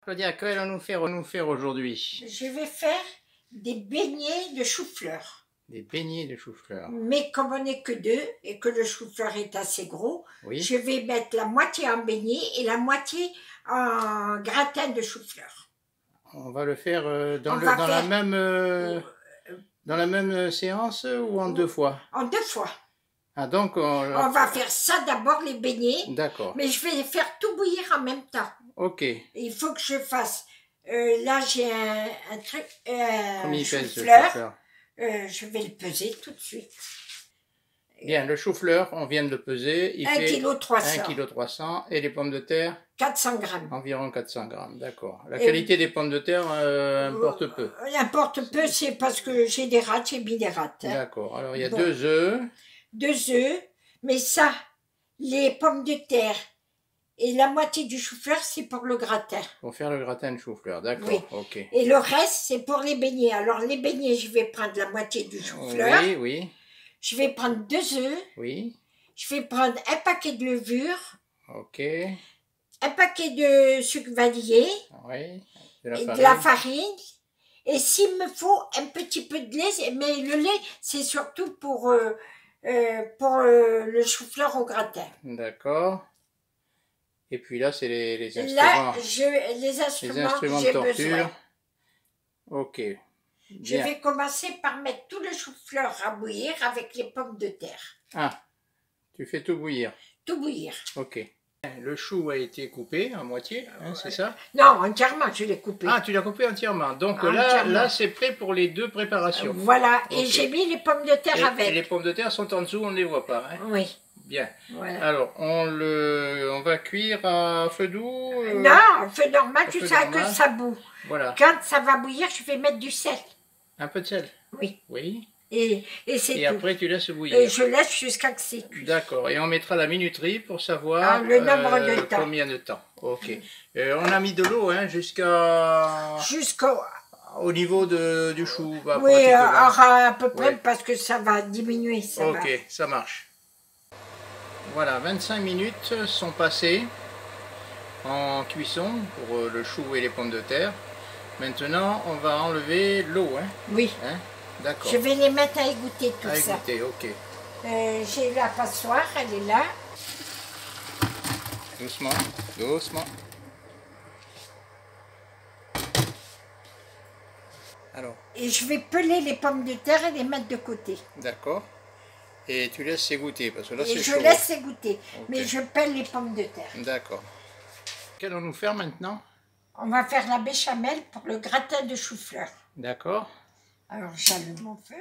Claudia, que allons-nous faire aujourd'hui? Je vais faire des beignets de chou-fleur. Des beignets de chou-fleur. Mais comme on n'est que deux et que le chou-fleur est assez gros, Oui. je vais mettre la moitié en beignet et la moitié en gratin de chou-fleur. On va le faire dans la même séance ou en deux fois? En deux fois. Ah, donc on va faire ça d'abord, les beignets. D'accord. Mais je vais faire tout bouillir en même temps. Ok. Il faut que je fasse... là, j'ai un truc... Combien il pèse le chou-fleur. chou-fleur? Je vais le peser tout de suite. Bien, le chou-fleur, on vient de le peser. Il fait 1,3 kg. 1,3 kg. Et les pommes de terre? 400 grammes. Environ 400 grammes, d'accord. La qualité des pommes de terre importe peu. Importe peu, c'est parce que j'ai des rats, j'ai mis des rats. Hein. D'accord. Alors, il y a 2 œufs. 2 œufs. Mais ça, les pommes de terre et la moitié du chou-fleur, c'est pour le gratin. Pour faire le gratin de chou-fleur, d'accord. Oui. Ok. Et le reste, c'est pour les beignets. Alors, les beignets, je vais prendre la moitié du chou-fleur. Oui, oui. Je vais prendre 2 œufs. Oui. Je vais prendre un paquet de levure. Ok. Un paquet de sucre vanillé. Oui. De la farine. Et s'il me faut un petit peu de lait, mais le lait, c'est surtout pour le chou-fleur au gratin. D'accord. Et puis là, c'est les instruments. Là, les instruments de j'ai torture. besoin. Ok. Bien. Je vais commencer par mettre tout le chou-fleur à bouillir avec les pommes de terre. Ah, tu fais tout bouillir. Tout bouillir. Ok. Le chou a été coupé en moitié, hein, c'est ça? Non, entièrement, je l'ai coupé. Ah, tu l'as coupé entièrement. Donc là c'est prêt pour les deux préparations. Voilà, okay. Et j'ai mis les pommes de terre avec. Et les pommes de terre sont en dessous, on ne les voit pas. Hein? Oui. Bien. Voilà. Alors, on va cuire à feu doux Non, feu normal, tu sais que ça bout. Voilà. Quand ça va bouillir, je vais mettre du sel. Un peu de sel? Oui. Oui. Et c'est tout. Et après, tu laisses bouillir. Et je laisse jusqu'à que c'est cuit. D'accord. Et on mettra la minuterie pour savoir le nombre de temps. Combien de temps. Ok. On a mis de l'eau hein, jusqu'au niveau du chou. Oui, à peu près, parce que ça va diminuer. Ok, ça marche. Voilà, 25 minutes sont passées en cuisson pour le chou et les pommes de terre. Maintenant, on va enlever l'eau. Hein? Oui. Hein? D'accord. Je vais les mettre à égoutter tout ça. À égoutter, ok. J'ai la passoire, elle est là. Doucement, doucement. Alors. Et je vais peler les pommes de terre et les mettre de côté. D'accord. Et tu laisses égoutter parce que là c'est chaud. Je laisse égoutter, okay. Mais je pèle les pommes de terre. D'accord. Qu'allons-nous faire maintenant? On va faire la béchamel pour le gratin de chou-fleur. D'accord. Alors j'allume mon feu.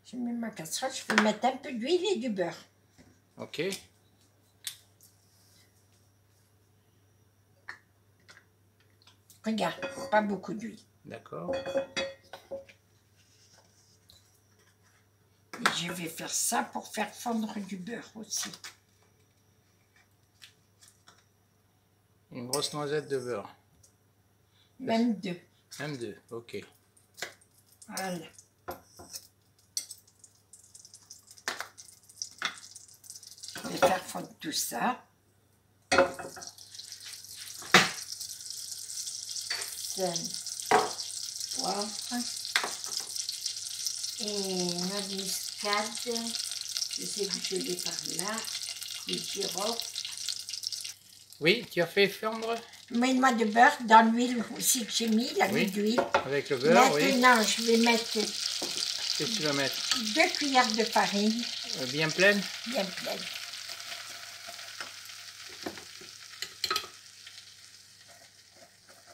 Je mets ma casserole, je vais mettre un peu d'huile et du beurre. Ok. Regarde, pas beaucoup d'huile. D'accord. Et je vais faire ça pour faire fondre du beurre aussi. Une grosse noisette de beurre. Même 2. Même 2, ok. Voilà. Je vais faire fondre tout ça. Sel, poivre et noix de muscade. Je sais que je l'ai par là. Du girofle. Oui, tu as fait fondre? Mets une noix de beurre dans l'huile aussi que j'ai mis, la goutte d'huile. Avec le beurre, maintenant, je vais mettre... Qu'est-ce que tu vas mettre? 2 cuillères de farine. Bien pleine? Bien pleine.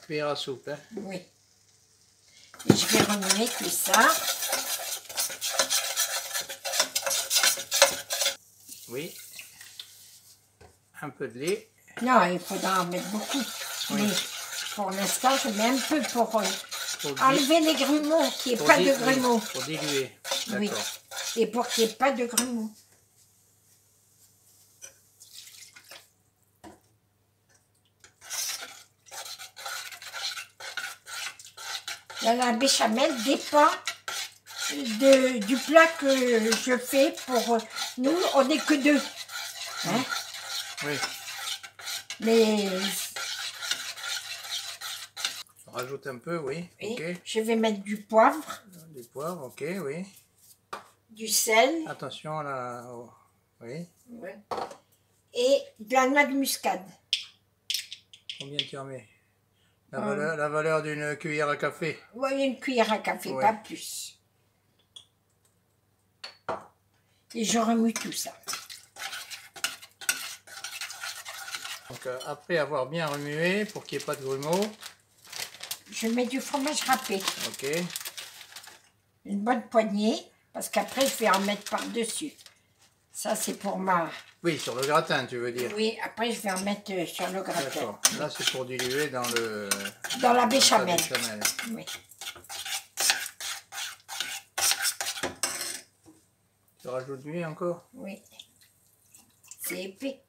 Cuillère à soupe, hein? Oui. Et je vais remuer tout ça. Oui. Un peu de lait. Non, il faudra en mettre beaucoup. Oui. Mais pour l'instant, je mets un peu pour enlever les grumeaux, qu'il n'y ait pas de grumeaux. Pour diluer. Oui. Et pour qu'il n'y ait pas de grumeaux. La béchamel dépend du plat que je fais pour nous. On n'est que 2. Hein? Oui. Mais On rajoute un peu, oui. Ok. je vais mettre du poivre, Du poivre, ok, oui. du sel. Attention là. Oui. Ouais. Et de la noix de muscade. Combien tu en mets? La valeur d'une cuillère à café. Oui, une cuillère à café, Ouais. pas plus. Et je remue tout ça. Donc après avoir bien remué, pour qu'il n'y ait pas de grumeaux. Je mets du fromage râpé. Ok. Une bonne poignée, parce qu'après je vais en mettre par-dessus. Ça c'est pour ma... Oui, sur le gratin, tu veux dire. Oui, après je vais en mettre sur le gratin. D'accord. Là, c'est pour diluer dans le... Dans la béchamel. Oui. Tu rajoutes du lait encore? Oui. C'est épais.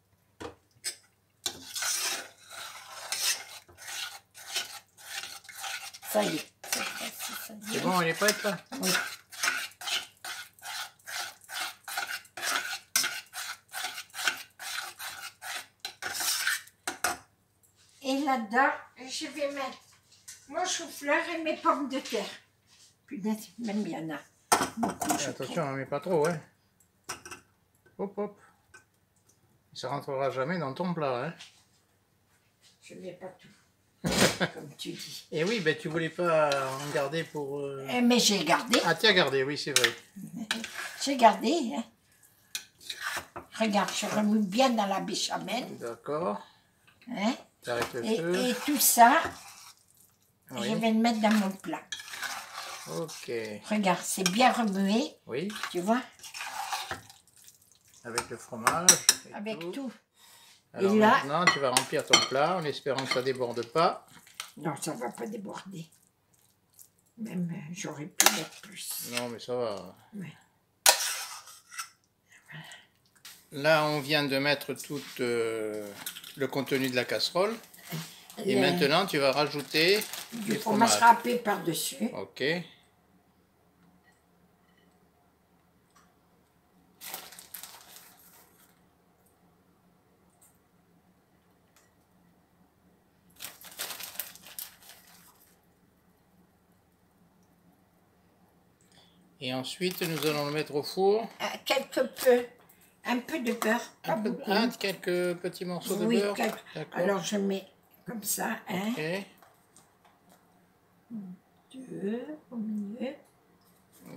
Ça y est. C'est bon, elle est prête là? Oui. Et là-dedans, je vais mettre mon chou-fleur et mes pommes de terre. Punaise, même il y en a beaucoup. Attention, on n'en met pas trop, hein. Hop, hop. Ça rentrera jamais dans ton plat, hein. Je ne mets pas tout, comme tu dis. Et oui, ben tu voulais pas en garder pour... Mais j'ai gardé. Ah, tu as gardé, oui, c'est vrai. J'ai gardé. Hein. Regarde, je remue bien dans la béchamel. D'accord. Hein. T'arrêtes le feu. Et tout ça, Oui. je vais le mettre dans mon plat. Ok. Regarde, c'est bien remué. Oui, Tu vois, avec le fromage. Et avec tout. Alors Et là, maintenant, tu vas remplir ton plat en espérant que ça déborde pas. non, ça ne va pas déborder. Même, j'aurais pu mettre plus. Non, mais ça va. Ouais. Là, on vient de mettre tout le contenu de la casserole. Et maintenant, tu vas rajouter Du fromage râpé par-dessus. Ok. Et ensuite, nous allons le mettre au four. Un peu de beurre, pas beaucoup. Quelques petits morceaux de Oui, beurre. alors je mets comme ça, hein. Ok. 2 au milieu.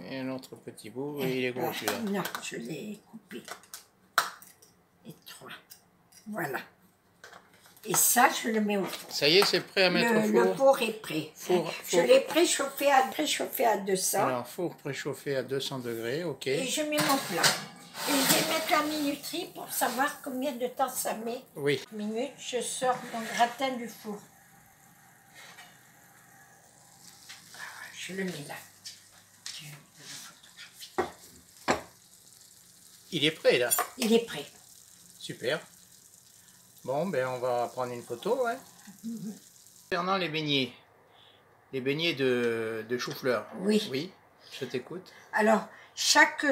Et un autre petit bout. Et il est gros celui-là. Non, je l'ai coupé. Et 3. Voilà. Et ça, je le mets au four. Ça y est, c'est prêt à mettre au four. Le four est prêt. Je l'ai préchauffé à 200. Alors, four préchauffé à 200 degrés, ok. Et je mets mon plat. Et je vais mettre la minuterie pour savoir combien de temps ça met. Oui. Minutes, je sors mon gratin du four. Je le mets là. Il est prêt, là. Il est prêt. Super. Bon, ben on va prendre une photo, ouais. Concernant les beignets de chou-fleur. Oui. Oui, je t'écoute. Alors, chaque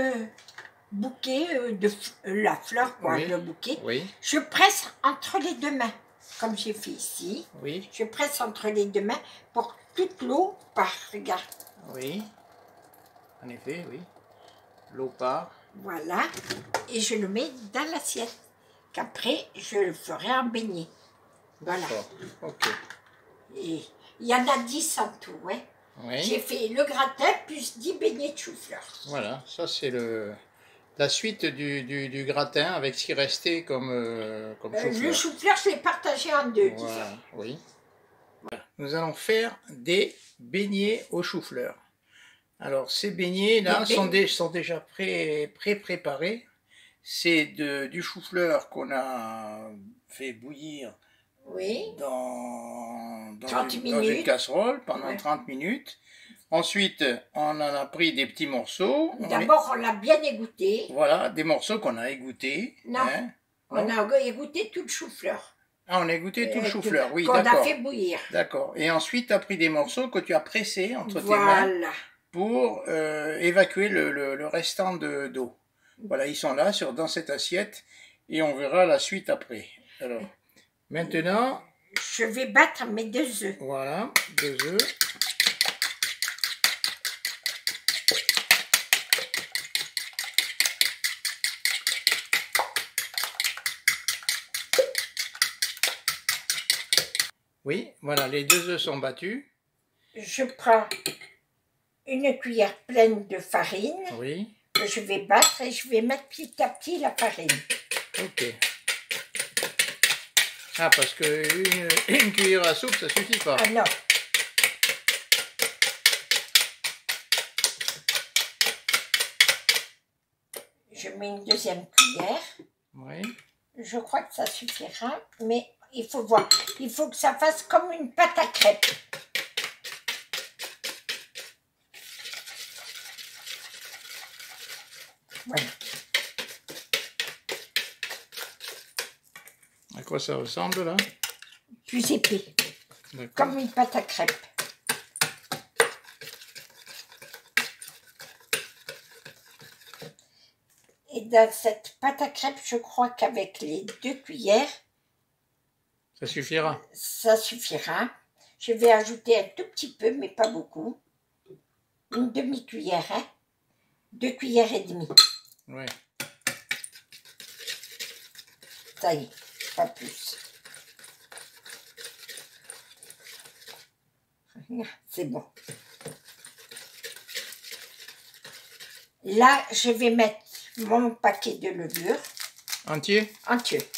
bouquet de la fleur, quoi, Oui. le bouquet, Oui, je presse entre les deux mains, comme j'ai fait ici. oui, Je presse entre les deux mains pour que toute l'eau part. Regarde. oui. En effet, oui. L'eau part. Voilà. Et je le mets dans l'assiette. Qu'après, je le ferai en beignet. Voilà. D'accord. Ok. Et il y en a 10 en tout, ouais. Oui. J'ai fait le gratin plus 10 beignets de chou-fleur. Voilà, ça c'est la suite du gratin avec ce qui restait comme chou-fleur. Le chou-fleur, je l'ai partagé en deux, disons. Voilà, oui. Voilà. Nous allons faire des beignets au chou-fleur. Alors ces beignets là sont déjà préparés. C'est du chou-fleur qu'on a fait bouillir Oui. dans 30 une minutes. casserole pendant 30 minutes. Ensuite, on en a pris des petits morceaux. D'abord, on l'a bien égoutté. Voilà, des morceaux qu'on a égouttés. Non, hein. on a égoutté tout le chou-fleur. Ah, on a égoutté tout le chou-fleur, oui, qu'on d'accord. a fait bouillir. D'accord. Et ensuite, tu as pris des morceaux que tu as pressés entre tes mains pour évacuer le restant d'eau. Voilà, ils sont là dans cette assiette et on verra la suite après. Alors, Maintenant, je vais battre mes 2 œufs. voilà, 2 œufs. Oui, voilà, les 2 œufs sont battus. Je prends une cuillère pleine de farine. Oui. Que je vais battre et je vais mettre petit à petit la farine. Ok. Ah, parce que une cuillère à soupe, ça suffit pas. Ah non. Je mets une 2e cuillère. Oui. Je crois que ça suffira, mais il faut voir. Il faut que ça fasse comme une pâte à crêpes. Voilà. À quoi ça ressemble là? Plus épais. Comme une pâte à crêpes. Et dans cette pâte à crêpes, je crois qu'avec les 2 cuillères, ça suffira. Ça suffira. Je vais ajouter un tout petit peu, mais pas beaucoup. Une demi-cuillère, hein? 2 cuillères et demie. Oui. Ça y est, pas plus. C'est bon. Là, je vais mettre mon paquet de levure. Entier? Entier.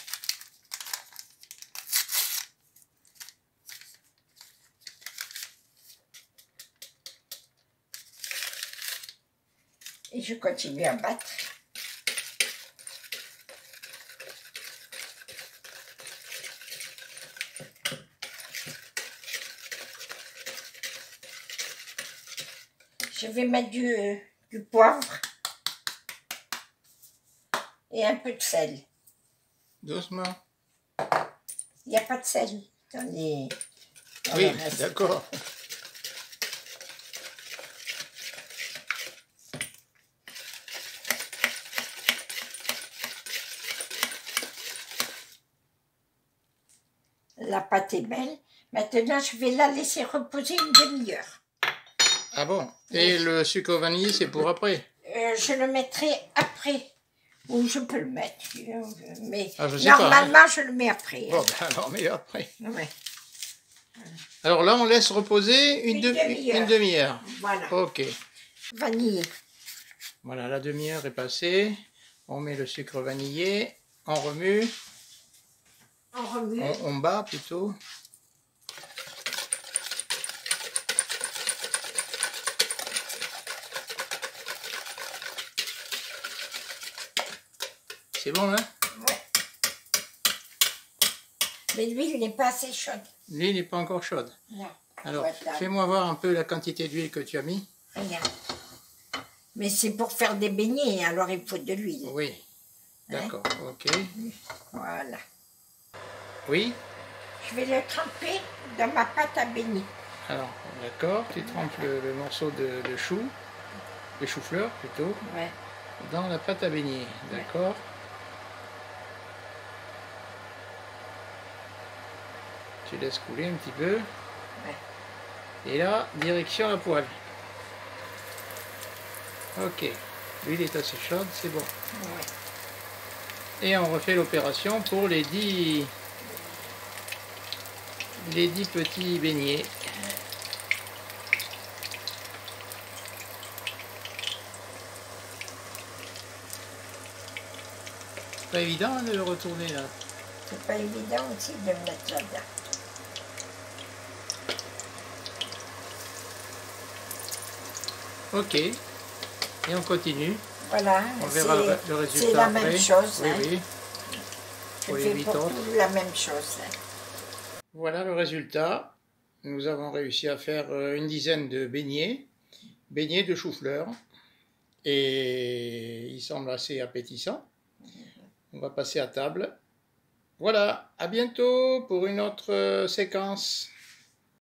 Et je continue à battre. Je vais mettre du poivre et un peu de sel. Doucement. Il n'y a pas de sel dans les... Oui, d'accord. La pâte est belle. Maintenant, je vais la laisser reposer une demi-heure. Ah bon? Et le sucre vanillé, c'est pour après? Je le mettrai après. Ou je peux le mettre. Mais je normalement, pas, hein. Je le mets après. Bon, ben alors, mais après. Ouais. Alors là, on laisse reposer une demi-heure. Voilà. Ok. Vanille. Voilà, la demi-heure est passée. On met le sucre vanillé. On remue. On remue. On bat plutôt. C'est bon, hein? Ouais. Mais l'huile n'est pas assez chaude. L'huile n'est pas encore chaude. Non. Alors, fais-moi voir un peu la quantité d'huile que tu as mis. Regarde. Mais c'est pour faire des beignets, alors il faut de l'huile. Oui. D'accord, hein? Ok. Voilà. Oui? Je vais le tremper dans ma pâte à beignets. Alors, d'accord, tu trempes le morceau de chou, le chou-fleur plutôt, ouais. Dans la pâte à beignets, d'accord. Ouais. Tu laisses couler un petit peu. Ouais. Et là, direction la poêle. Ok, l'huile est assez chaude, c'est bon. Ouais. Et on refait l'opération pour les 10 petits beignets. C'est pas évident de le retourner là. C'est pas évident aussi de le mettre là-dedans. Ok. Et on continue. Voilà. On verra le résultat. C'est la même chose. Oui, hein. oui. Je fais pour tout la même chose. Hein. Voilà le résultat. Nous avons réussi à faire une dizaine de beignets de chou-fleur. Et ils semblent assez appétissants. On va passer à table. Voilà, à bientôt pour une autre séquence.